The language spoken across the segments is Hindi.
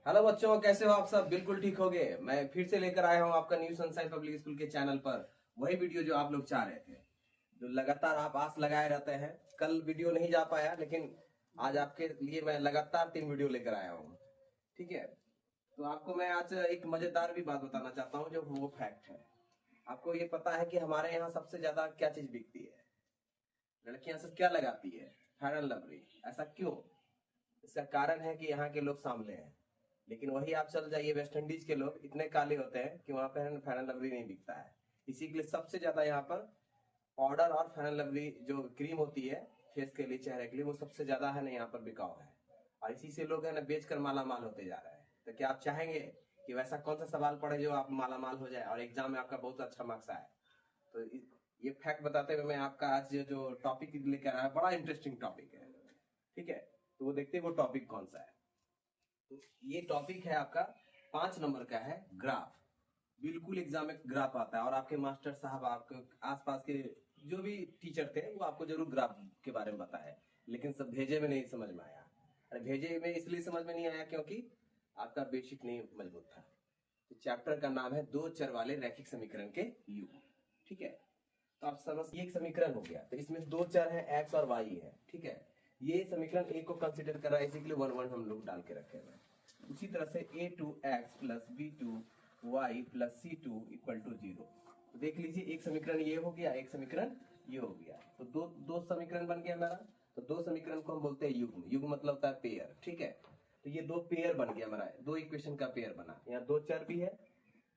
हेलो बच्चों, कैसे हो आप सब? बिल्कुल ठीक होगे। मैं फिर से लेकर आया हूँ आपका न्यू सनशाइन पब्लिक स्कूल के चैनल पर वही वीडियो जो आप लोग चाह रहे थे, जो लगातार आप आस लगाए रहते हैं। कल वीडियो नहीं जा पाया, लेकिन आज आपके लिए मैं लगातार 3 वीडियो लेकर आया हूँ। ठीक है, तो आपको मैं आज एक मजेदार भी बात बताना चाहता हूँ, जो वो फैक्ट है। आपको ये पता है कि हमारे यहाँ सबसे ज्यादा क्या चीज बिकती है? लड़कियां सब क्या लगाती है? Fair and lovely. ऐसा क्यों? इसका कारण है कि यहाँ के लोग सांवले हैं। लेकिन वही आप चल जाइए वेस्ट इंडीज के लोग इतने काले होते हैं कि वहां पर फेयर एंड लवली नहीं बिकता है। इसी के लिए सबसे ज्यादा यहाँ पर पाउडर और फेयर एंड लवली जो क्रीम होती है फेस के लिए, चेहरे के लिए, वो सबसे ज्यादा है ना यहाँ पर बिकाऊ है। और इसी से लोग है ना बेचकर माला माल होते जा रहे हैं। तो क्या आप चाहेंगे कि वैसा कौन सा सवाल पढ़े जो आप माला माल हो जाए और एग्जाम में आपका बहुत अच्छा मार्क्स आए? तो ये फैक्ट बताते हुए मैं आपका आज जो टॉपिक लेकर आया, बड़ा इंटरेस्टिंग टॉपिक है। ठीक है, तो वो देखते हैं वो टॉपिक कौन सा है। तो ये टॉपिक है आपका 5 नंबर का है, ग्राफ। बिल्कुल एग्जाम में ग्राफ आता है, और आपके मास्टर साहब, आपके आसपास के जो भी टीचर थे, वो आपको जरूर ग्राफ के बारे में बताए। लेकिन सब भेजे में नहीं समझ में आया। अरे भेजे में इसलिए समझ में नहीं आया क्योंकि आपका बेसिक नहीं मजबूत था। तो चैप्टर का नाम है दो चर वाले रैखिक समीकरण के युग। ठीक है, तो आप समझ, ये एक समीकरण हो गया। तो इसमें दो चर है, एक्स और वाई है। ठीक है, ये समीकरण ए को कंसीडर कर रहा है, इसी के लिए 1 1 हम लोग डाल के रखे हैं। उसी तरह से a2x plus b2y plus c2 equal to 0। तो देख लीजिए, एक समीकरण ये हो गया, एक समीकरण ये हो गया। तो दो दो समीकरण बन गया हमारा। तो दो समीकरण को हम बोलते हैं युग्म। युग्म मतलब होता है पेयर। ठीक है, तो ये दो पेयर बन गया हमारा, दो इक्वेशन का पेयर बना। यहाँ दो चर भी है,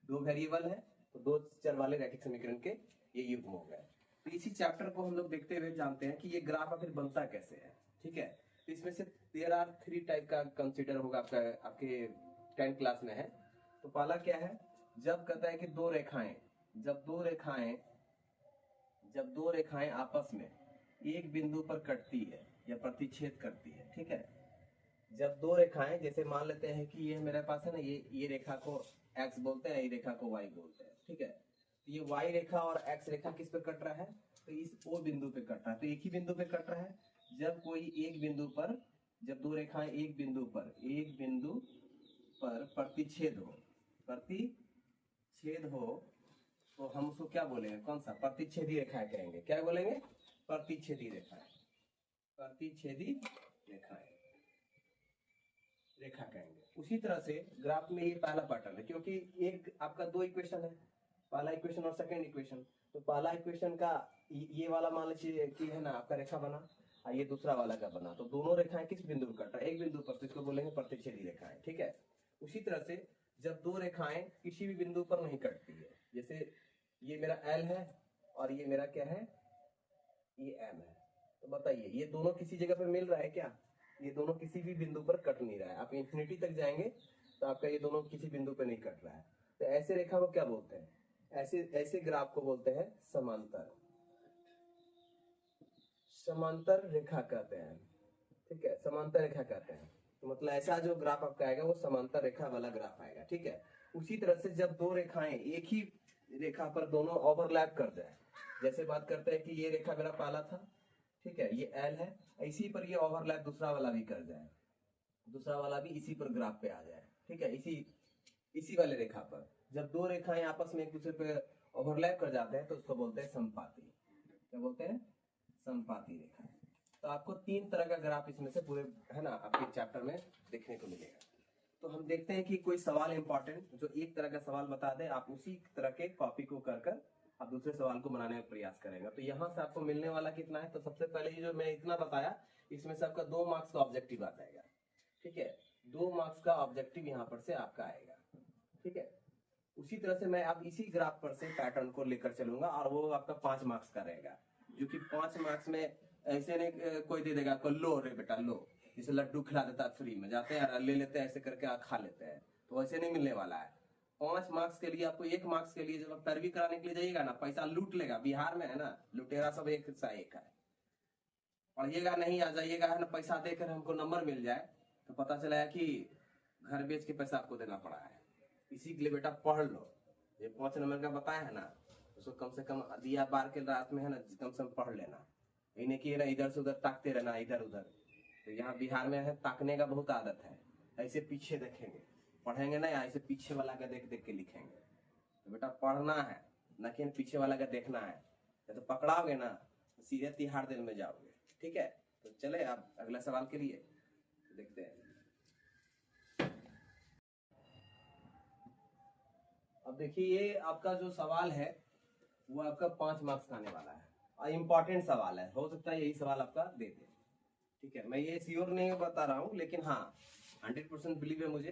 दो वेरिएबल है, तो दो चर वाले रैखिक समीकरण के ये युग्म हो गए। तो इसी चैप्टर को हम लोग देखते हुए जानते हैं कि ये ग्राफ आखिर बनता कैसे है। ठीक है, तो इसमें से देयर आर 3 टाइप का कंसीडर होगा आपका, आपके 10 क्लास में है। तो पहला क्या है? जब कहता है कि दो रेखाएं, जब दो रेखाएं आपस में एक बिंदु पर कटती है या प्रतिच्छेद करती है। ठीक है, जब दो रेखाएं, जैसे मान लेते हैं कि ये मेरे पास है ना, ये रेखा को x बोलते हैं, ये रेखा को y बोलते हैं। ठीक है, तो ये y रेखा और x रेखा किस पे कट रहा है? तो इस O बिंदु पे कट रहा है। तो एक ही बिंदु पे कट रहा है। जब कोई एक बिंदु पर, जब दो रेखाएं एक बिंदु पर प्रतिच्छेद हो, तो हम उसको क्या बोलेंगे? कौन सा? प्रतिच्छेदी रेखाएं कहेंगे। क्या बोलेंगे? प्रतिच्छेदी रेखाएं। प्रतिच्छेदी रेखाएं, रेखा कहेंगे। उसी तरह से ग्राफ में ये पहला पैटर्न है, क्योंकि एक आपका दो इक्वेशन है, पहला इक्वेशन और सेकंड इक्वेशन। तो पहला इक्वेशन का ये वाला मान लीजिए कि है ना आपका रेखा बना, और ये दूसरा वाला का बना। तो दोनों रेखाएं किस बिंदु पर कट रहा है? एक बिंदु पर, तो इसको बोलेंगे प्रतिच्छेदी रेखाएं। ठीक है, उसी तरह से जब दो रेखाएं किसी भी बिंदु पर नहीं कटती है, जैसे ये मेरा L है और ये मेरा क्या है, ये M है। तो बताइए, ये दोनों किसी जगह पे मिल रहा है क्या? ये दोनों किसी भी बिंदु पर कट नहीं रहा है। आप इंफिनिटी तक जाएंगे तो आपका ये दोनों किसी बिंदु पे नहीं कट रहा है। तो ऐसे रेखा को क्या बोलते हैं? ऐसे ग्राफ को बोलते हैं समांतर, समांतर रेखा कहते हैं। ठीक है, समांतर रेखा कहते हैं। तो मतलब ऐसा जो ग्राफ आपका आएगा वो समांतर रेखा वाला ग्राफ आएगा। ठीक है, उसी तरह से जब दो रेखाएं एक ही रेखा पर दोनों ओवरलैप कर जाए, जैसे बात करते हैं कि ये रेखा मेरा पहला था, ठीक है, ये L है, इसी पर ये ओवरलैप दूसरा वाला भी कर जाए, दूसरा वाला भी इसी पर ग्राफ पे आ जाए। ठीक है, इसी वाले रेखा पर जब दो रेखाएं आपस में एक दूसरे पे ओवरलैप कर जाते हैं तो उसको बोलते हैं समपाती। क्या बोलते हैं? समपाती रेखा। तो आपको 3 तरह का ग्राफ इसमें से पूरे है ना आपके चैप्टर में देखने को मिलेगा। तो हम देखते हैं कि कोई सवाल इंपॉर्टेंट जो एक तरह का सवाल बता दे, आप उसी तरह के कॉपी को कर आप दूसरे सवाल को बनाने का प्रयास करेंगे। तो यहाँ से आपको मिलने वाला कितना है? तो सबसे पहले ये जो मैं इतना बताया, इसमें से आपका 2 मार्क्स का ऑब्जेक्टिव आ जाएगा। ठीक है, 2 मार्क्स का ऑब्जेक्टिव यहाँ पर से आपका आएगा। ठीक है, उसी तरह से मैं अब इसी ग्राफ पर से पैटर्न को लेकर चलूंगा, और वो आपका 5 मार्क्स का रहेगा। जो कि 5 मार्क्स में ऐसे नहीं कोई दे देगा आपको, लो रे बेटा लो, जैसे लड्डू खिला देता है फ्री में, जाते हैं ले लेते हैं ऐसे करके खा लेते हैं। तो ऐसे नहीं मिलने वाला है। 5 मार्क्स के लिए आपको, 1 मार्क्स के लिए जब आप पैरवी कराने के लिए जाइएगा ना, पैसा लूट लेगा। बिहार में है ना, लुटेरा सब एक सा एक है। पढ़िएगा नहीं, आ जाइएगा है ना, पैसा देकर हमको नंबर मिल जाए, तो पता चला कि घर बेच के पैसा आपको देना पड़ा है। इसी के लिए बेटा पढ़ लो। ये 5 नंबर का बताया है ना, उसको कम से कम दिया बार के रात में है ना, कम से कम पढ़ लेना। इन्हें कि ना इधर से उधर ताकते रहना, इधर उधर। तो यहाँ बिहार में है ताकने का बहुत आदत है, ऐसे पीछे देखेंगे, पढ़ेंगे ना, ऐसे पीछे वाला का देख देख के लिखेंगे। तो बेटा पढ़ना है, न कि पीछे वाला का देखना है। तो पकड़ाओगे ना तो सीधे तिहाड़ जेल में जाओगे। ठीक है, तो चले आप अगला सवाल के लिए देखते हैं। अब देखिए ये आपका जो सवाल है वो आपका 5 मार्क्स का आने वाला है और इम्पोर्टेंट सवाल है, हो सकता है यही सवाल आपका दे दे। ठीक है, मैं ये श्योर नहीं बता रहा हूँ, लेकिन हाँ 100% बिलीव है मुझे,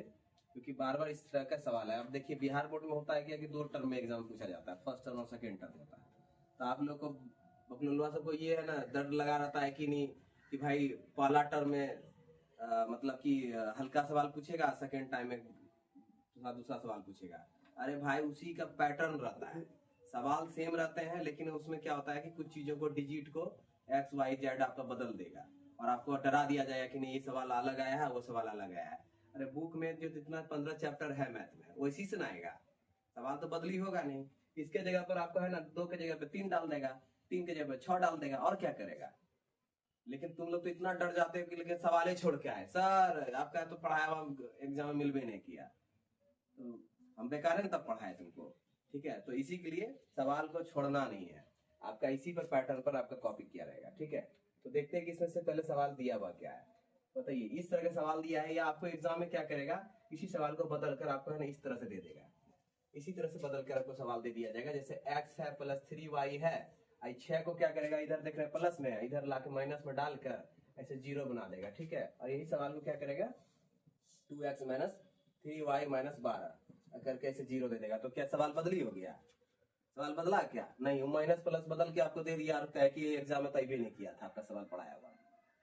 क्योंकि बार बार इस तरह का सवाल है। अब देखिए बिहार बोर्ड में होता है क्या कि 2 टर्म में एग्जाम पूछा जाता है, फर्स्ट टर्म और सेकेंड टर्म होता है। तो आप लोग को बकलुलवा सबको ये है ना डर लगा रहता है कि नहीं कि भाई पहला टर्म में मतलब कि हल्का सवाल पूछेगा, सेकेंड टाइम में दूसरा सवाल पूछेगा। अरे भाई उसी का पैटर्न रहता है, सवाल सेम रहते हैं, लेकिन उसमें क्या होता है कि कुछ चीजों को डिजिट को एक्स वाई जेड आपका बदल देगा और आपको डरा दिया जाएगा कि नहीं ये सवाल अलग आया है, वो सवाल अलग आया है। अरे बुक में जो जितना 15 चैप्टर है मैथ में वैसी से ना आएगा, सवाल तो बदली होगा नहीं। इसके जगह पर आपको है ना 2 के जगह पे 3 डाल देगा, 3 के जगह पे 6 डाल देगा, और क्या करेगा। लेकिन तुम लोग तो इतना डर जाते हो कि लेकिन सवाल ही छोड़ के आए, सर आपका तो पढ़ाया हुआ एग्जाम में मिल भी नहीं किया, तो हम बेकार है तब पढ़ाए तुमको। ठीक है, तो इसी के लिए सवाल को छोड़ना नहीं है, आपका इसी पर पैटर्न पर आपका कॉपी किया रहेगा। ठीक है, तो देखते हैं कि इसमें से पहले सवाल दिया हुआ क्या है। बताइए, इस तरह का सवाल दिया है, या आपको एग्जाम में क्या करेगा, इसी सवाल को बदल कर आपको है ना इस तरह से दे देगा, इसी तरह से बदल कर आपको सवाल दे दिया जाएगा। जैसे x है प्लस 3y है, 6 को क्या करेगा, इधर देख रहे हैं प्लस में है, इधर लाके माइनस में डालकर ऐसे 0 बना देगा। ठीक है, और यही सवाल को क्या करेगा 2x माइनस 3y माइनस 12 करके ऐसे 0 दे देगा। तो क्या सवाल बदली हो गया, सवाल बदला क्या नहीं, माइनस प्लस बदल के आपको दे दिया और कहे कि एग्जाम में तय भी नहीं किया था आपका सवाल पढ़ाया हुआ।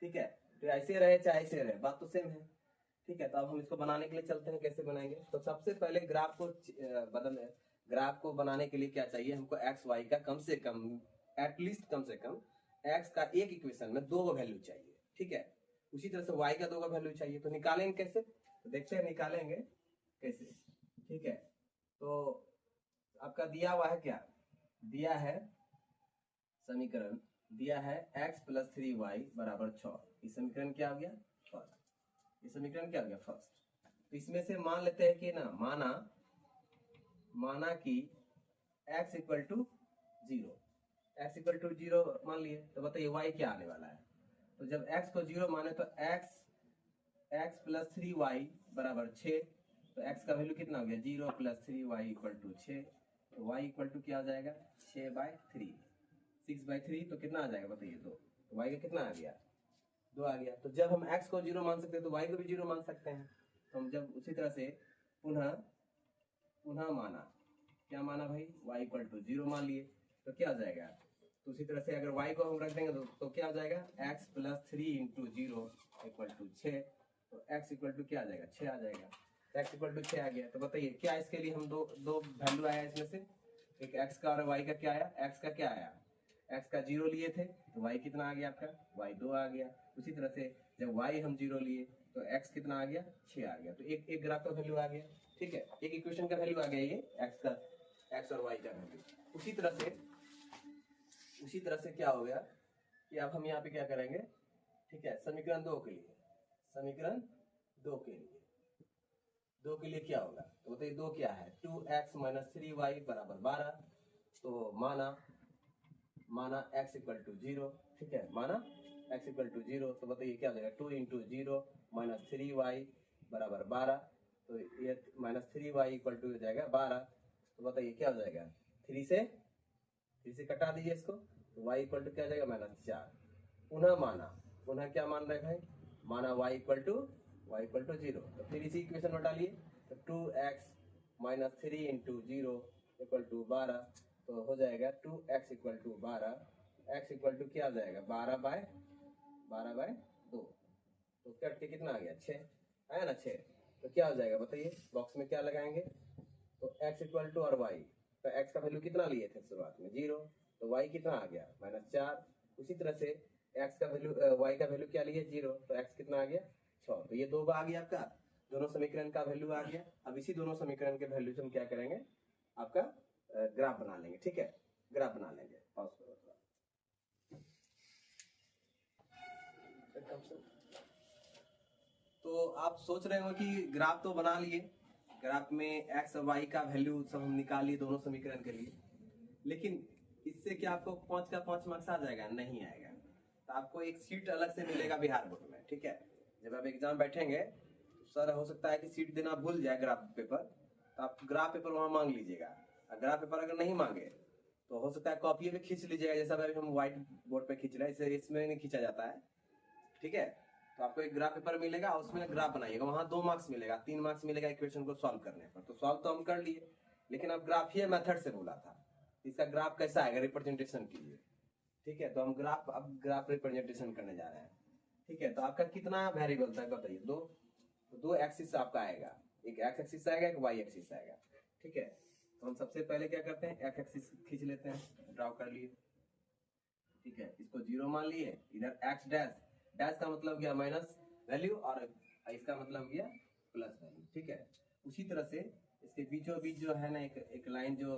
ठीक है, तो ऐसे रहे चाहे ऐसे रहे, बात तो सेम है। ठीक है, तो अब हम इसको बनाने के लिए चलते हैं, कैसे बनाएंगे। तो सबसे पहले ग्राफ को ग्राफ को बनाने के लिए क्या चाहिए हमको, एक्स वाई का कम से कम एटलीस्ट कम से कम एक्स का एक इक्वेशन में 2 वैल्यू चाहिए। ठीक है, उसी तरह से वाई का 2 वैल्यू चाहिए। तो निकालेंगे कैसे, तो देखते हैं निकालेंगे कैसे। ठीक है, तो आपका दिया हुआ है क्या, दिया है समीकरण, दिया है x प्लस 3y बराबर 6। इस समीकरण क्या हो गया फर्स्ट, ये समीकरण क्या हो गया फर्स्ट। तो इसमें से मान लेते हैं कि ना माना कि x equal to 0, x equal to 0 मान लिए। तो बताइए y क्या आने वाला है। तो जब x को 0 माने तो x प्लस 3y बराबर 6। तो x का वैल्यू कितना हो गया 0 प्लस 3y इक्वल टू 6। तो y इक्वल टू क्या आ जाएगा 6/3, 6/3। तो कितना आ जाएगा बताइए 2। तो y का कितना आ गया 2 आ गया। तो जब हम x को 0 मान सकते हैं तो y को भी 0 मान सकते हैं। तो हम जब उसी तरह से पुनः माना, क्या माना भाई y इक्वल टू 0 मान लिए, तो क्या आ जाएगा। तो उसी तरह से अगर y को हम रख देंगे तो क्या आ जाएगा x plus 3 into 0 equal to 6। तो x इक्वल टू क्या आ जाएगा 6 आ जाएगा। x इक्वल टू 6 आ गया। तो बताइए क्या इसके लिए हम दो वैल्यू आया इसमें से, एक x का और y का क्या आया, x का क्या आया, x का 0 लिए थे तो y कितना आ गया आपका y 2 आ गया। उसी तरह से जब y हम 0 लिए तो x कितना आ गया 6 आ गया। तो एक ग्राफ का वैल्यू आ गया। ठीक है, एक इक्वेशन का वैल्यू आ गया ये x और y का वैल्यू। उसी तरह से क्या हो गया कि अब हम यहाँ पे क्या करेंगे। ठीक है, समीकरण 2 के लिए, समीकरण 2 के लिए क्या होगा, तो बताइए 2 क्या है 2x माइनस 3y बराबर 12। तो माना x इक्वल टू 0। ठीक है, माना x इक्वल टू 0। तो बताइए क्या हो जाएगा 2 इंटू 0 माइनस 3y बराबर 12। तो ये माइनस 3y इक्वल टू हो जाएगा 12। तो बताइए क्या हो जाएगा 3 से कटा दीजिए इसको, तो y इक्वल टू क्या हो जाएगा -4। पुनः क्या मान रहे भाई, माना y इक्वल टू 0। तो फिर इसी इक्वेशन में डालिए, तो 2x minus 3 into 0 equal to 12। तो हो जाएगा 2x equal to 12, x equal to क्या आ जाएगा 12/2। तो कट के कितना आ गया 6 आया ना 6। तो क्या हो जाएगा बताइए, बॉक्स में क्या लगाएंगे, तो x इक्वल टू और y। तो x का वैल्यू कितना लिए थे शुरुआत में 0, तो y कितना आ गया -4। उसी तरह से x का वैल्यू y का वैल्यू क्या लिए 0, तो x कितना आ गया 6। तो ये 2 आ गया आपका, दोनों समीकरण का वैल्यू आ गया। अब इसी दोनों समीकरण के वैल्यू से हम क्या करेंगे, आपका ग्राफ बना लेंगे। ठीक है, ग्राफ बना लेंगे। तो आप सोच रहे हो कि ग्राफ तो बना लिए, ग्राफ में एक्स और वाई का वैल्यू सब हम निकालिए दोनों समीकरण के लिए, लेकिन इससे क्या आपको 5 का 5 मार्क्स आ जाएगा? नहीं आएगा। तो आपको एक सीट अलग से मिलेगा बिहार बोर्ड में, ठीक है। जब आप एग्जाम बैठेंगे तो सर हो सकता है कि सीट देना भूल जाए ग्राफ पेपर, तो आप ग्राफ पेपर वहां मांग लीजिएगा। ग्राफ पेपर अगर नहीं मांगे तो हो सकता है कॉपी पे खींच लीजिएगा, जैसा अभी हम व्हाइट बोर्ड पे खींच रहे हैं, इसे इसमें नहीं खींचा जाता है, ठीक है। तो आपको एक ग्राफ पेपर मिलेगा, उसमें ग्राफ बनाइएगा, वहां 2 मार्क्स मिलेगा, 3 मार्क्स मिलेगा इक्वेशन को सॉल्व करने पर। तो सॉल्व तो हम कर लिए, लेकिन अब ग्राफ ही मेथड से बोला था, इसका ग्राफ कैसा आएगा, रिप्रेजेंटेशन कीजिए, ठीक है। तो हम अब ग्राफ रिप्रेजेंटेशन करने जा रहे हैं, ठीक है। तो आपका कितना वेरिएबल था बताइए? दो एक्सिस आपका आएगा, एक एक्स एक्सिस आएगा, एक वाई एक्सिस आएगा, ठीक है। तो हम सबसे पहले क्या करते हैं, एक्स एक्सिस खींच लेते हैं, ड्रॉ कर लिए, ठीक है। इसको 0 मान लिए, इधर एक्स डैश, डैश का मतलब गया माइनस वैल्यू और इसका मतलब गया प्लस वैल्यू, ठीक है। उसी तरह से इसके बीचों बीच जो है ना एक लाइन जो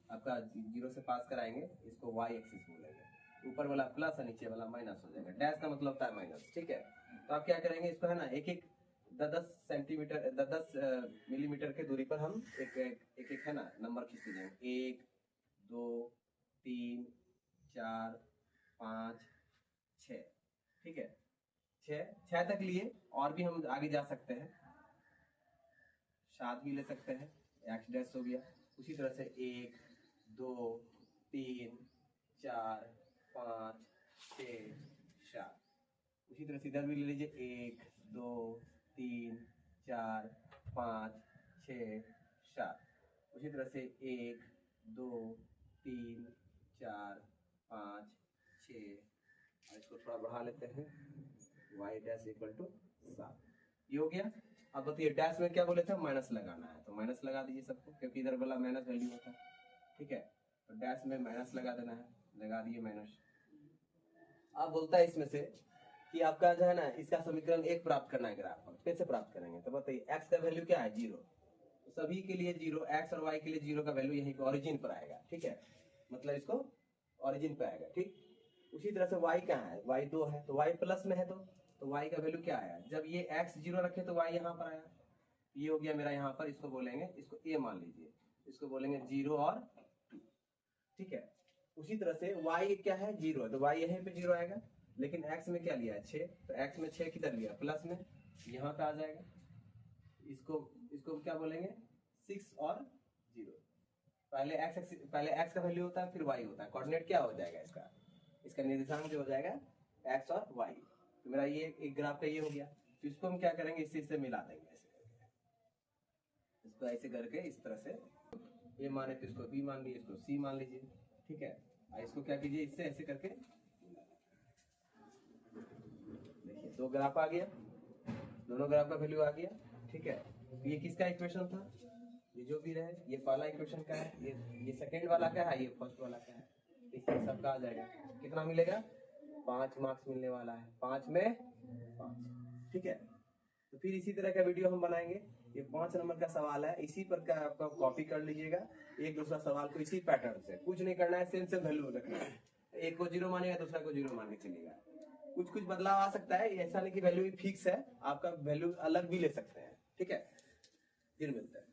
आपका 0 से पास कराएंगे, इसको वाई एक्सिस बोलेंगे। ऊपर वाला प्लस और नीचे वाला माइनस हो जाएगा, डैश का मतलब होता है माइनस, ठीक है। तो आप क्या करेंगे, इसको है ना एक 10 सेंटीमीटर 10 मिलीमीटर के दूरी पर हम एक है ना नंबर खींचते जाएंगे, 1 2 3 4 5 6, ठीक है। 6 तक लिए, और भी हम आगे जा सकते हैं, 7 भी ले सकते हैं, एक्स डैश हो गया। उसी तरह से 1 2 3 4 5 6 7, उसी तरह से इधर भी ले लीजिए, 1 2 3 4 5 6 7, उसी तरह से 1 2 3 4 5 6, और इसको थोड़ा बढ़ा लेते हैं, y डैश इक्वल टू 7, ये हो गया। अब बताइए डैश में क्या बोले थे, माइनस लगाना है, तो माइनस लगा दीजिए सबको, क्योंकि इधर वाला माइनस वैल्यू होता है, ठीक है। तो डैश में माइनस लगा देना है, लगा दिए माइनस। अब बोलता है इसमें से कि आपका जो है ना इसका समीकरण 1 प्राप्त करना है ग्राफ पर, कैसे प्राप्त करेंगे? तो बताइए एक्स का वैल्यू क्या है, 0, तो सभी के लिए 0, एक्स और वाई के लिए 0 का वैल्यू यहीं पे ओरिजिन पर आएगा, ठीक है। मतलब इसको ओरिजिन पे आएगा, ठीक। उसी तरह से y कहाँ है, y 2 है, तो y प्लस में है, तो y का वैल्यू क्या आया, जब ये x 0 रखे तो y यहाँ पर आया, ये हो गया मेरा यहाँ पर, इसको बोलेंगे, इसको a मान लीजिए, इसको बोलेंगे 0 और 2, ठीक है। उसी तरह से y क्या है, 0 है, तो y यहीं पे 0 आएगा, लेकिन x में क्या लिया है, 6, तो x में 6 किधर लिया, प्लस में, यहाँ पे आ जाएगा। इसको क्या बोलेंगे, 6 और 0, पहले x का वैल्यू होता है, फिर y होता है, कोऑर्डिनेट क्या हो जाएगा इसका निर्देशांक जो हो जाएगा x और y। तो मेरा ये एक ग्राफ का ये हो गया। तो इसको हम क्या करेंगे, इससे मिला देंगे, इसको ऐसे करके इस तरह से a माने तो इसको b मान लीजिए, इसको c मान लीजिए, ठीक है। और इसको क्या कीजिए, इससे ऐसे करके देखिए 2 ग्राफ आ गया, दोनों ग्राफ का वैल्यू आ गया, ठीक है। तो ये किसका इक्वेशन था, ये जो भी रहे, ये पहला इक्वेशन का है, ये सेकंड वाला का है, ये फर्स्ट वाला का है, इससे सबका आ जाएगा, कितना मिलेगा, 5 मार्क्स मिलने वाला है, 5 में 5, ठीक है। तो फिर इसी तरह का वीडियो हम बनाएंगे, ये 5 नंबर का सवाल है, इसी पर का आपका कॉपी कर लीजिएगा, एक दूसरा सवाल को इसी पैटर्न से, कुछ नहीं करना है, सेम वैल्यू रखना है, एक को 0 मानेगा, दूसरा को 0 मान के चलेगा, कुछ बदलाव आ सकता है, ऐसा नहीं कि वैल्यू फिक्स है, आपका वैल्यू अलग भी ले सकते हैं, ठीक है। फिर मिलते हैं।